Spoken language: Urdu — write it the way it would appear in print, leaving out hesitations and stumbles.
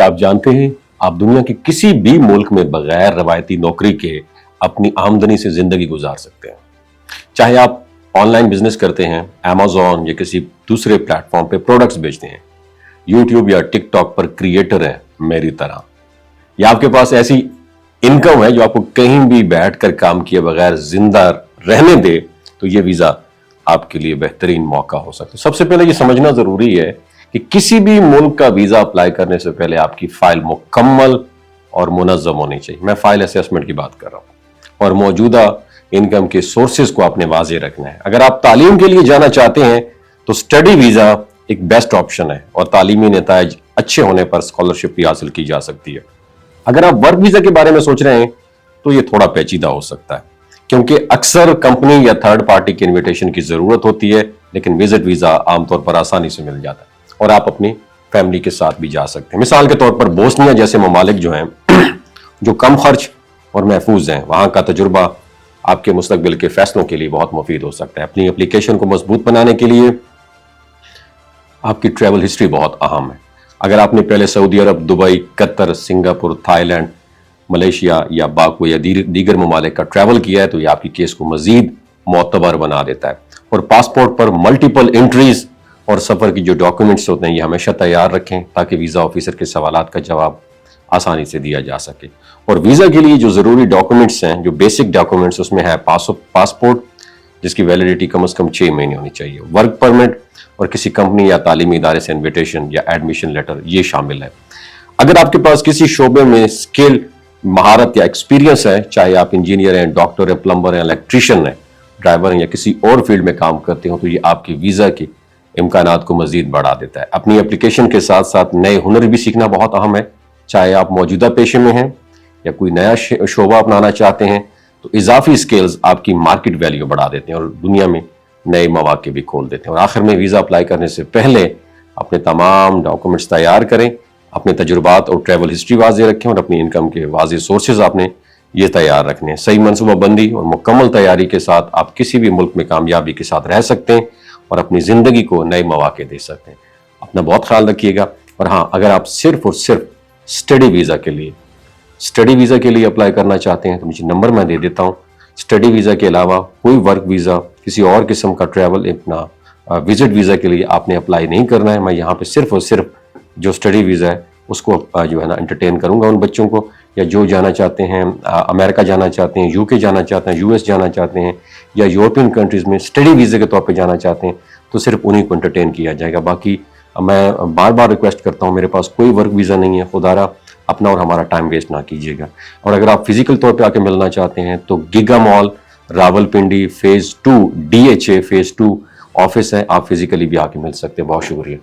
کیا آپ جانتے ہیں آپ دنیا کے کسی بھی ملک میں بغیر روایتی نوکری کے اپنی آمدنی سے زندگی گزار سکتے ہیں؟ چاہے آپ آن لائن بزنس کرتے ہیں، Amazon یا کسی دوسرے پلیٹ فارم پہ پروڈکٹس بیچتے ہیں، یوٹیوب یا ٹک ٹاک پر کریٹر ہیں میری طرح، یا آپ کے پاس ایسی انکم ہے جو آپ کو کہیں بھی بیٹھ کر کام کیے بغیر زندہ رہنے دے، تو یہ ویزا آپ کے لیے بہترین موقع ہو سکتا ہے۔ سب سے پہلے یہ سمجھنا ضروری ہے کہ کسی بھی ملک کا ویزا اپلائی کرنے سے پہلے آپ کی فائل مکمل اور منظم ہونی چاہیے۔ میں فائل اسیسمنٹ کی بات کر رہا ہوں، اور موجودہ انکم کے سورسز کو آپ نے واضح رکھنا ہے۔ اگر آپ تعلیم کے لیے جانا چاہتے ہیں تو اسٹڈی ویزا ایک بیسٹ آپشن ہے، اور تعلیمی نتائج اچھے ہونے پر اسکالرشپ بھی حاصل کی جا سکتی ہے۔ اگر آپ ورک ویزا کے بارے میں سوچ رہے ہیں تو یہ تھوڑا پیچیدہ ہو سکتا ہے، کیونکہ اکثر کمپنی یا تھرڈ پارٹی کی انویٹیشن کی ضرورت ہوتی ہے، لیکن وزٹ ویزا عام طور پر آسانی سے مل جاتا ہے اور آپ اپنی فیملی کے ساتھ بھی جا سکتے ہیں۔ مثال کے طور پر بوسنیا جیسے ممالک جو ہیں جو کم خرچ اور محفوظ ہیں، وہاں کا تجربہ آپ کے مستقبل کے فیصلوں کے لیے بہت مفید ہو سکتا ہے۔ اپنی اپلیکیشن کو مضبوط بنانے کے لیے آپ کی ٹریول ہسٹری بہت اہم ہے۔ اگر آپ نے پہلے سعودی عرب، دبئی، قطر، سنگاپور، تھائی لینڈ، ملیشیا یا باکو یا دیگر ممالک کا ٹریول کیا ہے تو یہ آپ کی کیس کو مزید معتبر بنا دیتا ہے۔ اور پاسپورٹ پر ملٹیپل انٹریز اور سفر کی جو ڈاکومنٹس ہوتے ہیں یہ ہمیشہ تیار رکھیں تاکہ ویزا آفیسر کے سوالات کا جواب آسانی سے دیا جا سکے۔ اور ویزا کے لیے جو ضروری ڈاکومنٹس ہیں، جو بیسک ڈاکومنٹس، اس میں ہے پاسپورٹ جس کی ویلیڈیٹی کم از کم 6 مہینے ہونی چاہیے، ورک پرمٹ اور کسی کمپنی یا تعلیمی ادارے سے انویٹیشن یا ایڈمیشن لیٹر یہ شامل ہے۔ اگر آپ کے پاس کسی شعبے میں اسکل، مہارت یا ایکسپیرینس ہے، چاہے آپ انجینئر ہیں، ڈاکٹر ہیں، پلمبر ہیں، الیکٹریشین ہیں، ڈرائیور ہیں یا کسی اور فیلڈ میں کام کرتے ہوں، تو یہ آپ کی ویزا کے امکانات کو مزید بڑھا دیتا ہے۔ اپنی اپلیکیشن کے ساتھ ساتھ نئے ہنر بھی سیکھنا بہت اہم ہے، چاہے آپ موجودہ پیشے میں ہیں یا کوئی نیا شعبہ اپنانا چاہتے ہیں، تو اضافی سکلز آپ کی مارکیٹ ویلیو بڑھا دیتے ہیں اور دنیا میں نئے مواقع بھی کھول دیتے ہیں۔ اور آخر میں ویزا اپلائی کرنے سے پہلے اپنے تمام ڈاکومنٹس تیار کریں، اپنے تجربات اور ٹریول ہسٹری واضح رکھیں، اور اپنی انکم کے واضح سورسز آپ نے یہ تیار رکھنے ہیں۔ صحیح منصوبہ بندی اور مکمل تیاری کے ساتھ آپ کسی بھی ملک میں کامیابی کے ساتھ رہ سکتے ہیں اور اپنی زندگی کو نئے مواقع دے سکتے ہیں۔ اپنا بہت خیال رکھیے گا، اور ہاں، اگر آپ صرف اور صرف اسٹڈی ویزا کے لیے اپلائی کرنا چاہتے ہیں تو مجھے نمبر میں دے دیتا ہوں۔ اسٹڈی ویزا کے علاوہ کوئی ورک ویزا، کسی اور قسم کا ٹریول، اپنا وزٹ ویزا کے لیے آپ نے اپلائی نہیں کرنا ہے۔ میں یہاں پہ صرف اور صرف جو اسٹڈی ویزا ہے اس کو جو ہے نا انٹرٹین کروں گا ان بچوں کو، یا جو جانا چاہتے ہیں امریکہ جانا چاہتے ہیں، UK جانا چاہتے ہیں، US جانا چاہتے ہیں، یا یورپین کنٹریز میں اسٹڈی ویزے کے طور پہ جانا چاہتے ہیں، تو صرف انہی کو انٹرٹین کیا جائے گا۔ باقی میں بار بار ریکویسٹ کرتا ہوں، میرے پاس کوئی ورک ویزا نہیں ہے، خدا را اپنا اور ہمارا ٹائم ویسٹ نہ کیجیے گا۔ اور اگر آپ فزیکل طور پہ آ کے ملنا چاہتے ہیں تو Giga Mall, Rawalpindi, phase 2 DHA phase 2 office ہے، آپ فزیکلی بھی آ کے مل سکتے ہیں۔ بہت شکریہ۔